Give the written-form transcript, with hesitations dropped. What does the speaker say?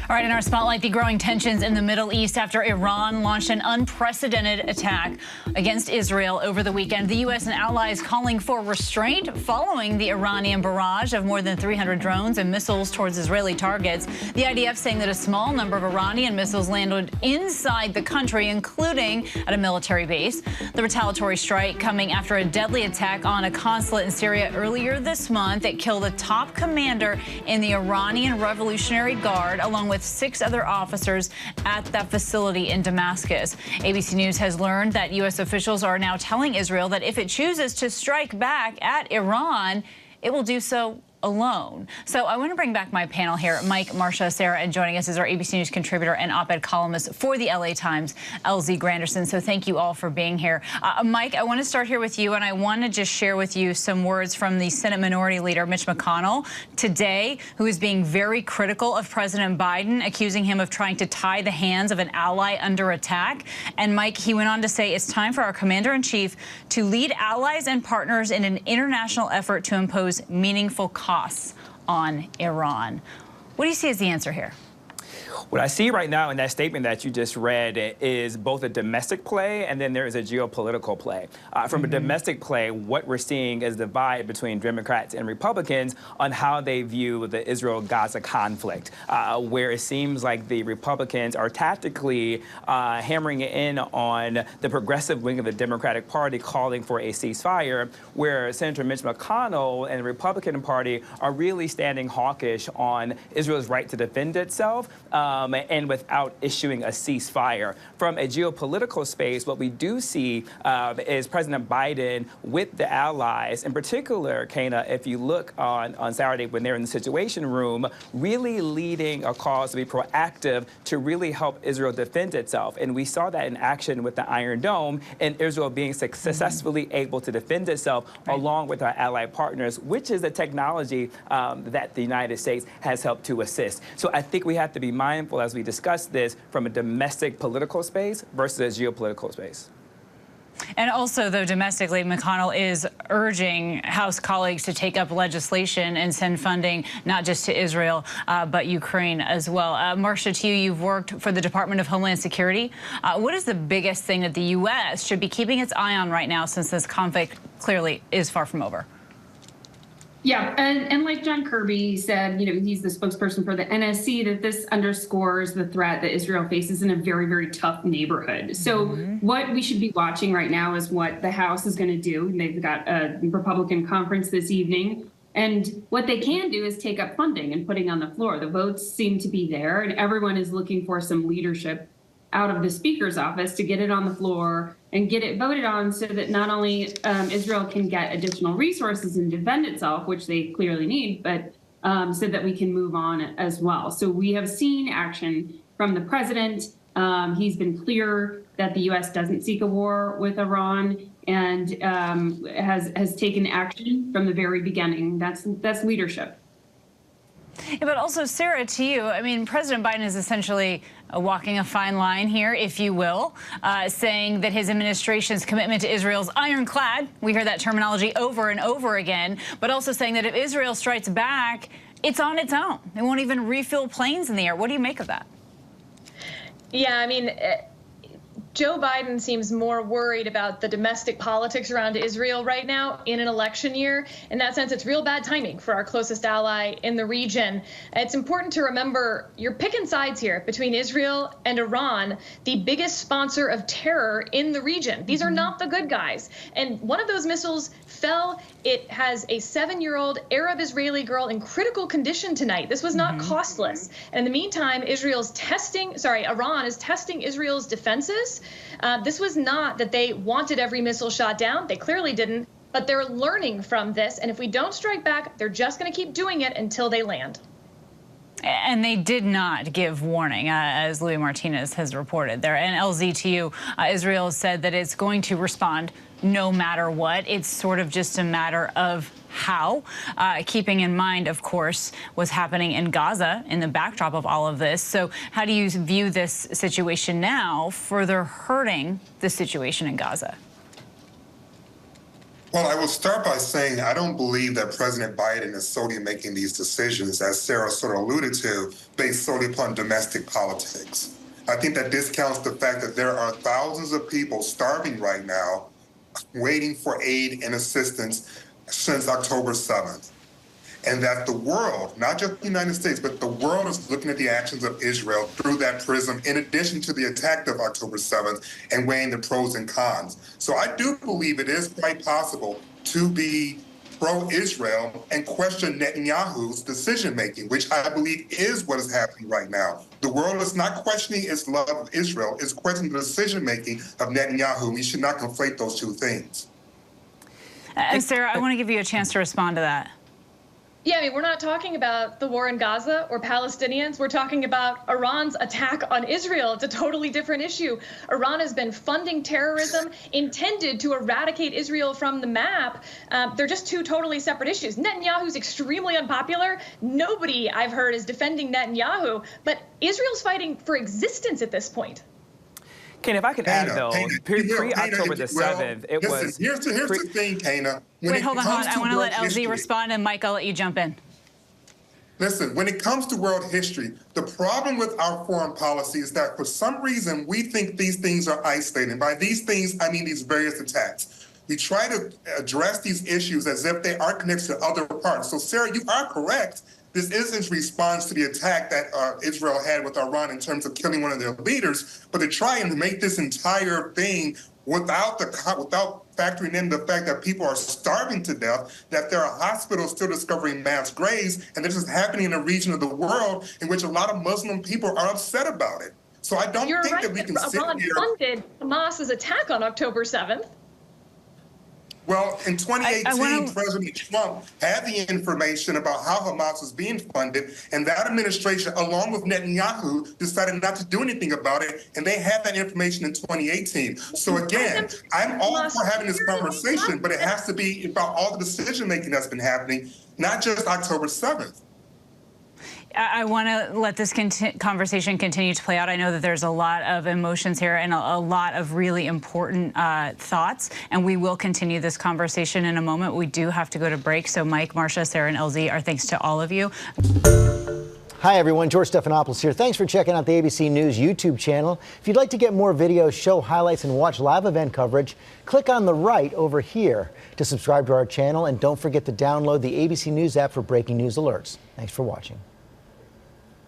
All right, in our spotlight, the growing tensions in the Middle East after Iran launched an unprecedented attack against Israel over the weekend. The U.S. and allies calling for restraint following the Iranian barrage of more than 300 drones and missiles towards Israeli targets. The IDF saying that a small number of Iranian missiles landed inside the country, including at a military base. The retaliatory strike coming after a deadly attack on a consulate in Syria earlier this month. It killed a top commander in the Iranian Revolutionary Guard, along with 6 other officers at that facility in Damascus. ABC News has learned that U.S. officials are now telling Israel that if it chooses to strike back at Iran, it will do so alone. So I want to bring back my panel here, Mike, Marcia, Sarah, and joining us is our ABC News contributor and op-ed columnist for the LA Times, LZ Granderson. So thank you all for being here. Mike, I want to start here with you, and I want to just share with you some words from the Senate Minority Leader, Mitch McConnell, today, who is being very critical of President Biden, accusing him of trying to tie the hands of an ally under attack. And Mike, he went on to say it's time for our commander-in-chief to lead allies and partners in an international effort to impose meaningful costs on Iran. What do you see as the answer here? What I see right now in that statement that you just read is both a domestic play and then there is a geopolitical play. From a domestic play, what we're seeing is a divide between Democrats and Republicans on how they view the Israel-Gaza conflict, where it seems like the Republicans are tactically hammering in on the progressive wing of the Democratic Party calling for a ceasefire, where Senator Mitch McConnell and the Republican Party are really standing hawkish on Israel's right to defend itself, and without issuing a ceasefire. From a geopolitical space, what we do see is President Biden with the allies, in particular, Kana, if you look on Saturday when they're in the Situation Room, really leading a cause to be proactive to really help Israel defend itself. And we saw that in action with the Iron Dome and Israel being successfully able to defend itself along with our allied partners, which is a technology that the United States has helped to assist. So I think we have to be mindful as we discuss this from a domestic political space versus a geopolitical space. And also, though, domestically, McConnell is urging House colleagues to take up legislation and send funding not just to Israel, but Ukraine as well. Marcia, to you, you've worked for the Department of Homeland Security. What is the biggest thing that the U.S. should be keeping its eye on right now, since this conflict clearly is far from over? Yeah, and like John Kirby said, you know, he's the spokesperson for the NSC, that this underscores the threat that Israel faces in a very, very tough neighborhood. So what we should be watching right now is what the House is going to do. They've got a Republican conference this evening. And what they can do is take up funding and putting on the floor. The votes seem to be there, and everyone is looking for some leadership out of the Speaker's office to get it on the floor and get it voted on, so that not only Israel can get additional resources and defend itself, which they clearly need, but so that we can move on as well. So we have seen action from the president. He's been clear that the U.S. doesn't seek a war with Iran, and has taken action from the very beginning. That's leadership. Yeah, but also, Sarah, to you, I mean, President Biden is essentially walking a fine line here, if you will, saying that his administration's commitment to Israel is ironclad. We hear that terminology over and over again, but also saying that if Israel strikes back, it's on its own. They won't even refuel planes in the air. What do you make of that? Yeah, I mean, Joe Biden seems more worried about the domestic politics around Israel right now in an election year. In that sense, it's real bad timing for our closest ally in the region. It's important to remember you're picking sides here between Israel and Iran, the biggest sponsor of terror in the region. These are not the good guys. And one of those missiles fell. It has a 7-year-old Arab Israeli girl in critical condition tonight. This was not costless. And in the meantime, Iran is testing Israel's defenses. This was not that they wanted every missile shot down. They clearly didn't, but they're learning from this. And if we don't strike back, they're just going to keep doing it until they land. And they did not give warning, as Louis Martinez has reported there. And LZ, to you, Israel said that it's going to respond no matter what. It's sort of just a matter of how, keeping in mind, of course, what's happening in Gaza in the backdrop of all of this. So how do you view this situation now, further hurting the situation in Gaza? Well, I will start by saying I don't believe that President Biden is solely making these decisions, as Sarah sort of alluded to, based solely upon domestic politics. I think that discounts the fact that there are thousands of people starving right now, waiting for aid and assistance since October 7th. And that the world, not just the United States, but the world is looking at the actions of Israel through that prism, in addition to the attack of October 7th, and weighing the pros and cons. So I do believe it is quite possible to be pro-Israel and question Netanyahu's decision-making, which I believe is what is happening right now. The world is not questioning its love of Israel, it's questioning the decision-making of Netanyahu. We should not conflate those two things. And Sarah, I want to give you a chance to respond to that. Yeah, I mean, we're not talking about the war in Gaza or Palestinians. We're talking about Iran's attack on Israel. It's a totally different issue. Iran has been funding terrorism intended to eradicate Israel from the map. They're just two totally separate issues. Netanyahu's extremely unpopular. Nobody I've heard is defending Netanyahu, but Israel's fighting for existence at this point. Ken, if I could add, though, pre-October the 7th, it was... Here's the thing, Kana. Wait, hold on. I want to let LZ respond, and Mike, I'll let you jump in. Listen, when it comes to world history, the problem with our foreign policy is that for some reason we think these things are isolated. By these things, I mean these various attacks. We try to address these issues as if they are connected to other parts. So, Sarah, you are correct. This is in response to the attack that Israel had with Iran in terms of killing one of their leaders. But to try and make this entire thing without factoring in the fact that people are starving to death, that there are hospitals still discovering mass graves, and this is happening in a region of the world in which a lot of Muslim people are upset about it. So I don't think that we can sit here. Iran funded Hamas's attack on October 7th. Well, in 2018, President Trump had the information about how Hamas was being funded, and that administration, along with Netanyahu, decided not to do anything about it, and they had that information in 2018. So again, I'm all for having this conversation, but it has to be about all the decision-making that's been happening, not just October 7th. I want to let this conversation continue to play out. I know that there's a lot of emotions here and a lot of really important thoughts, and we will continue this conversation in a moment. We do have to go to break. So Mike, Marcia, Sarah, and LZ, our thanks to all of you. Hi, everyone. George Stephanopoulos here. Thanks for checking out the ABC News YouTube channel. If you'd like to get more videos, show highlights, and watch live event coverage, click on the right over here to subscribe to our channel. And don't forget to download the ABC News app for breaking news alerts. Thanks for watching.